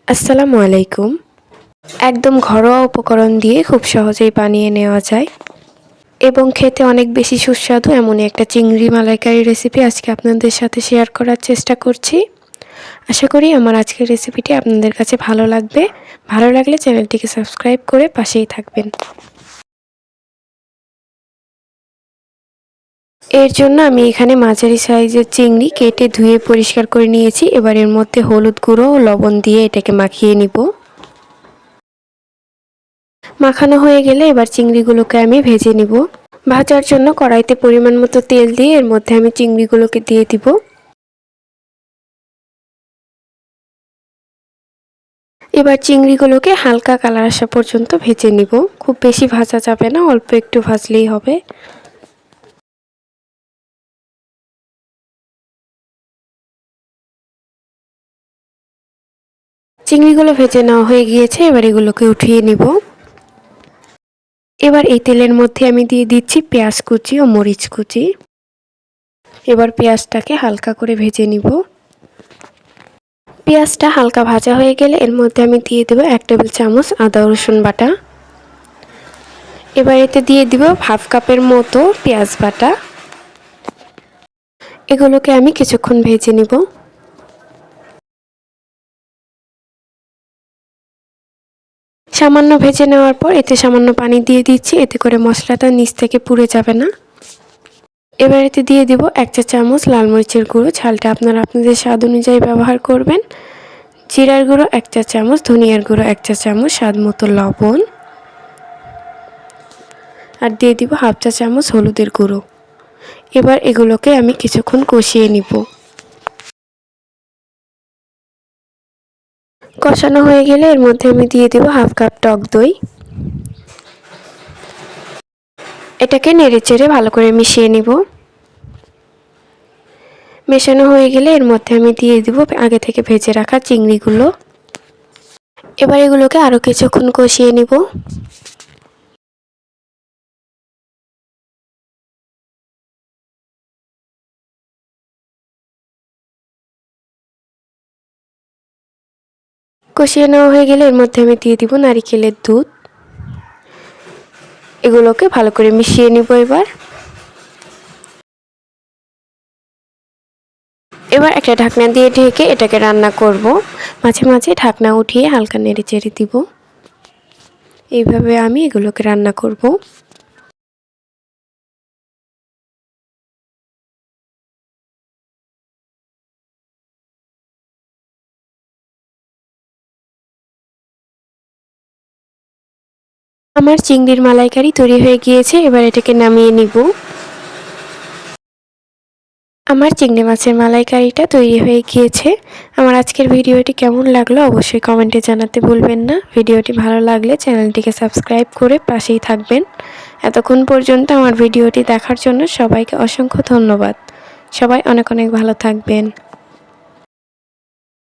আসসালামু আলাইকুম। একদম ঘরোয়া উপকরণ দিয়ে খুব সহজেই বানিয়ে নেওয়া যায় এবং খেতে অনেক বেশি সুস্বাদু এমনই একটা চিংড়ি মালাইকারি রেসিপি আজকে আপনাদের সাথে শেয়ার করার চেষ্টা করছি। আশা করি আমার আজকের রেসিপিটি আপনাদের কাছে ভালো লাগবে। ভালো লাগলে চ্যানেলটিকে সাবস্ক্রাইব করে পাশেই থাকবেন। এর জন্য আমি এখানে মাঝারি সাইজের চিংড়ি কেটে ধুয়ে পরিষ্কার করে নিয়েছি। এবার এর মধ্যে হলুদ গুঁড়ো ও লবণ দিয়ে এটাকে মাখিয়ে নিব। মাখানো হয়ে গেলে এবার চিংড়িগুলোকে আমি ভেজে নিব। ভাজার জন্য কড়াইতে পরিমাণ মতো তেল দিয়ে এর মধ্যে আমি চিংড়িগুলোকে দিয়ে দিব। এবার চিংড়িগুলোকে হালকা কালার আসা পর্যন্ত ভেজে নিব। খুব বেশি ভাজা যাবে না, অল্প একটু ভাজলেই হবে। চিংড়িগুলো ভেজে নেওয়া হয়ে গিয়েছে, এবার এগুলোকে উঠিয়ে নিব। এবার এই তেলের মধ্যে আমি দিয়ে দিচ্ছি পেঁয়াজ কুচি ও মরিচ কুচি। এবার পেঁয়াজটাকে হালকা করে ভেজে নিব। পেঁয়াজটা হালকা ভাজা হয়ে গেলে এর মধ্যে আমি দিয়ে দেব 1 টেবিল চামচ আদা রসুন বাটা। এবার এতে দিয়ে দিব হাফ কাপের মতো পেঁয়াজ বাটা। এগুলোকে আমি কিছুক্ষণ ভেজে নিব। সামান্য ভেজে নেওয়ার পর এতে সামান্য পানি দিয়ে দিচ্ছি, এতে করে মশলাটা নিচ থেকে পুড়ে যাবে না। এবার এতে দিয়ে দিব 1 চা চামচ লাল মরিচের গুঁড়ো, ঝালটা আপনারা আপনাদের স্বাদ অনুযায়ী ব্যবহার করবেন। জিরার গুঁড়ো 1 চা চামচ, ধনিয়ার গুঁড়ো 1 চা চামচ, স্বাদ মতো লবণ, আর দিয়ে দিব হাফ চা চামচ হলুদের গুঁড়ো। এবার এগুলোকে আমি কিছুক্ষণ কষিয়ে নিব। কষানো হয়ে গেলে এর মধ্যে আমি দিয়ে দেব হাফ কাপ টক দই। এটাকে নেড়েচেড়ে ভালো করে মিশিয়ে নিব। মেশানো হয়ে গেলে এর মধ্যে আমি দিয়ে দেব আগে থেকে ভেজে রাখা চিংড়িগুলো। এবার এগুলোকে আরও কিছুক্ষণ কষিয়ে নিব। কষিয়ে নেওয়া হয়ে গেলে এর মধ্যে আমি দিয়ে দিব নারিকেলের দুধ। এগুলোকে ভালো করে মিশিয়ে নিব। এবার একটা ঢাকনা দিয়ে ঢেকে এটাকে রান্না করব। মাঝে মাঝে ঢাকনা উঠিয়ে হালকা নেড়েচেড়ে দিব। এইভাবে আমি এগুলোকে রান্না করব। আমার চিংড়ির মালাইকারি তৈরি হয়ে গিয়েছে, এবার এটাকে নামিয়ে নিব। আমার চিংড়ি মাছের মালাইকারিটা তৈরি হয়ে গিয়েছে। আমার আজকের ভিডিওটি কেমন লাগলো অবশ্যই কমেন্টে জানাতে ভুলবেন না। ভিডিওটি ভালো লাগলে চ্যানেলটিকে সাবস্ক্রাইব করে পাশেই থাকবেন। এতক্ষণ পর্যন্ত আমার ভিডিওটি দেখার জন্য সবাইকে অসংখ্য ধন্যবাদ। সবাই অনেক অনেক ভালো থাকবেন।